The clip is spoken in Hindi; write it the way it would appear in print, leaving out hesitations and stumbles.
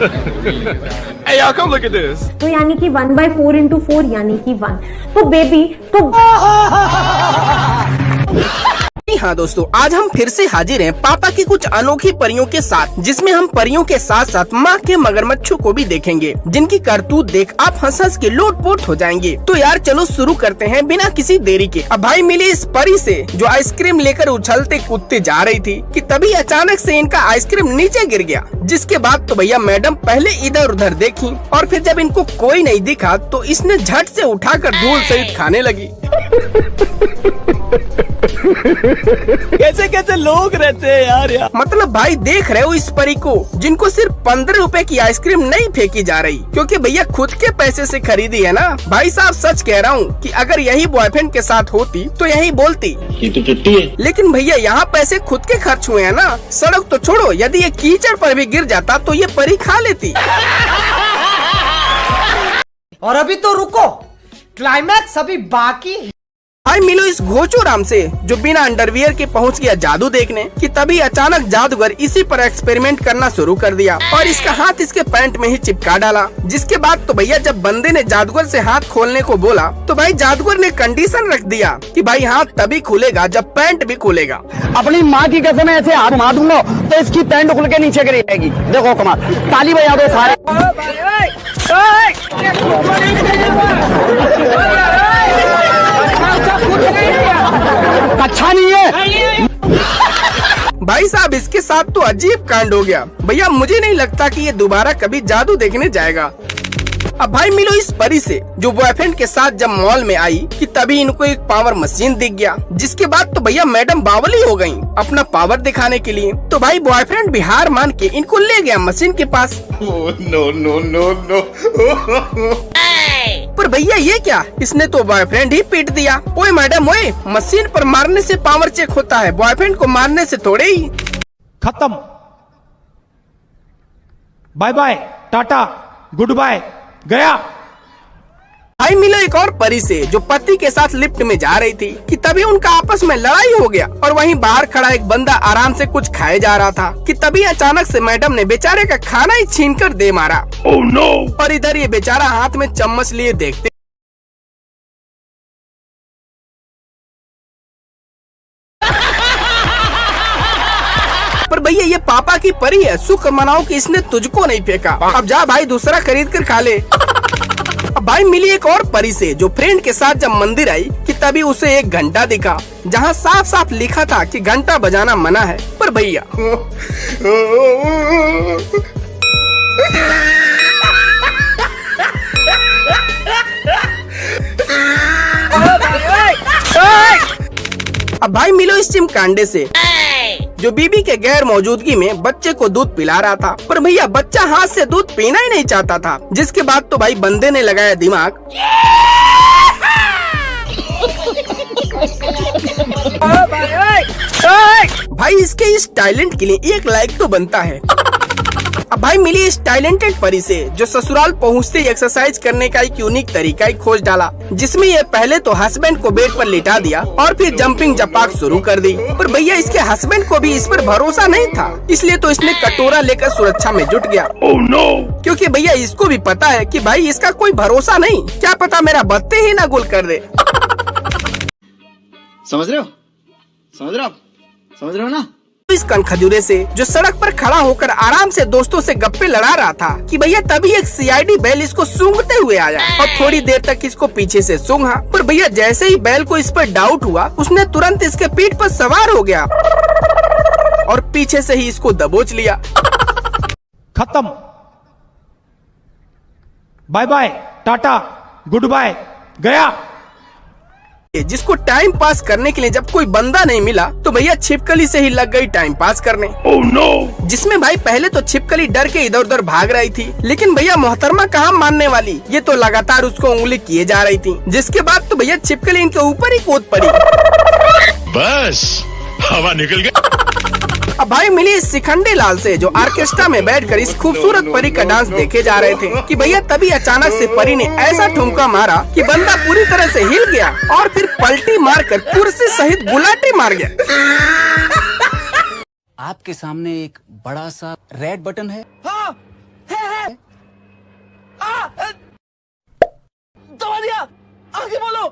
Hey y'all, come look at this. तो यानी कि 1/4 into 4 यानी कि 1। तो बेबी तो हाँ दोस्तों, आज हम फिर से हाजिर हैं पापा की कुछ अनोखी परियों के साथ, जिसमें हम परियों के साथ साथ माँ के मगरमच्छों को भी देखेंगे, जिनकी करतूत देख आप हंस हंस के लोटपोट हो जाएंगे। तो यार चलो शुरू करते हैं बिना किसी देरी के। अब भाई मिली इस परी से जो आइसक्रीम लेकर उछलते कूदते जा रही थी कि तभी अचानक से इनका आइसक्रीम नीचे गिर गया। जिसके बाद तो भैया मैडम पहले इधर उधर देखी और फिर जब इनको कोई नहीं दिखा तो इसने झट से उठाकर धूल सहित खाने लगी। कैसे कैसे लोग रहते हैं यार। मतलब भाई देख रहे हो इस परी को, जिनको सिर्फ 15 रुपए की आइसक्रीम नहीं फेंकी जा रही, क्योंकि भैया खुद के पैसे से खरीदी है ना। भाई साहब सच कह रहा हूँ कि अगर यही बॉयफ्रेंड के साथ होती तो यही बोलती, ये तो टट्टी है। लेकिन भैया यहाँ पैसे खुद के खर्च हुए हैं ना। सड़क तो छोड़ो, यदि ये कीचड़ पर भी गिर जाता तो ये परी खा लेती। और अभी तो रुको, क्लाइमैक्स अभी बाकी है। भाई मिलो इस घोचो राम से जो बिना अंडरवियर के पहुंच गया जादू देखने कि तभी अचानक जादूगर इसी पर एक्सपेरिमेंट करना शुरू कर दिया और इसका हाथ इसके पैंट में ही चिपका डाला। जिसके बाद तो भैया जब बंदे ने जादूगर से हाथ खोलने को बोला तो भाई जादूगर ने कंडीशन रख दिया कि भाई हाथ तभी खुलेगा जब पैंट भी खुलेगा। अपनी माँ की कसम ऐसे हाथ मार दूंगा तो इसकी पैंट खुल के नीचे गिर जाएगी। देखो कमाल, ताली बजा दो सारे। अच्छा नहीं है भाई साहब, इसके साथ तो अजीब कांड हो गया। भैया मुझे नहीं लगता कि ये दोबारा कभी जादू देखने जाएगा। अब भाई मिलो इस परी से जो बॉयफ्रेंड के साथ जब मॉल में आई कि तभी इनको एक पावर मशीन दिख गया। जिसके बाद तो भैया मैडम बावली हो गयी अपना पावर दिखाने के लिए। तो भाई बॉयफ्रेंड भी हार मान के इनको ले गया मशीन के पास। No no no no. पर भैया ये क्या, इसने तो बॉयफ्रेंड ही पीट दिया। ओए मैडम ओए, मशीन पर मारने से पावर चेक होता है, बॉयफ्रेंड को मारने से थोड़े ही। खत्म, बाय बाय, टाटा, गुड बाय, गया। भाई मिलो एक और परी से जो पति के साथ लिफ्ट में जा रही थी कि तभी उनका आपस में लड़ाई हो गया और वहीं बाहर खड़ा एक बंदा आराम से कुछ खाए जा रहा था कि तभी अचानक से मैडम ने बेचारे का खाना ही छीनकर दे मारा। Oh no! और इधर ये बेचारा हाथ में चम्मच लिए देखते पर भैया ये पापा की परी है, सुख मनाओ कि इसने तुझको नहीं फेंका। अब जा भाई दूसरा खरीद कर खा ले। अब भाई मिली एक और परी से जो फ्रेंड के साथ जब मंदिर आई कि तभी उसे एक घंटा दिखा जहां साफ साफ लिखा था कि घंटा बजाना मना है। पर भैया अब भाई मिलो इस चिमकांडे से जो बीबी के गैर मौजूदगी में बच्चे को दूध पिला रहा था। पर भैया बच्चा हाथ से दूध पीना ही नहीं चाहता था। जिसके बाद तो भाई बंदे ने लगाया दिमाग भाई इसके इस टैलेंट के लिए 1 लाइक तो बनता है। अब भाई मिली इस टैलेंटेड परी से जो ससुराल पहुंचते ही एक्सरसाइज करने का एक यूनिक तरीका ही खोज डाला, जिसमें ये पहले तो हस्बैंड को बेड पर लिटा दिया और फिर जंपिंग जपाक शुरू कर दी। पर भैया इसके हस्बैंड को भी इस पर भरोसा नहीं था, इसलिए तो इसने कटोरा लेकर सुरक्षा में जुट गया। Oh no! क्योंकि भैया इसको भी पता है कि भाई इसका कोई भरोसा नहीं, क्या पता मेरा बत्ते ही ना गुल कर दे। समझ रहे हो? समझ रहे हो? समझ रहे हो ना? इस कनखजूरे से जो सड़क पर खड़ा होकर आराम से दोस्तों से गप्पे लड़ा रहा था कि भैया तभी एक सीआईडी बैल इसको सूंघते हुए आया और थोड़ी देर तक इसको पीछे से सूंघा। पर भैया जैसे ही बैल को इस पर डाउट हुआ उसने तुरंत इसके पीठ पर सवार हो गया और पीछे से ही इसको दबोच लिया। खत्म, बाय बाय, टाटा, गुड बाय, गया। जिसको टाइम पास करने के लिए जब कोई बंदा नहीं मिला तो भैया छिपकली से ही लग गई टाइम पास करने। Oh no! जिसमें भाई पहले तो छिपकली डर के इधर उधर भाग रही थी, लेकिन भैया मोहतरमा कहाँ मानने वाली, ये तो लगातार उसको उंगली किए जा रही थी। जिसके बाद तो भैया छिपकली इनके ऊपर ही कूद पड़ी। बस हवा निकल गई। अब भाई मिली इस शिखंडी लाल से जो ऑर्केस्ट्रा में बैठकर इस खूबसूरत परी का डांस देखे जा रहे थे कि भैया तभी अचानक से परी ने ऐसा ठुमका मारा कि बंदा पूरी तरह से हिल गया और फिर पलटी मारकर कुर्सी सहित गुलाटी मार गया। आपके सामने एक बड़ा सा रेड बटन है। हाँ, है। दबा दिया, आगे बोलो।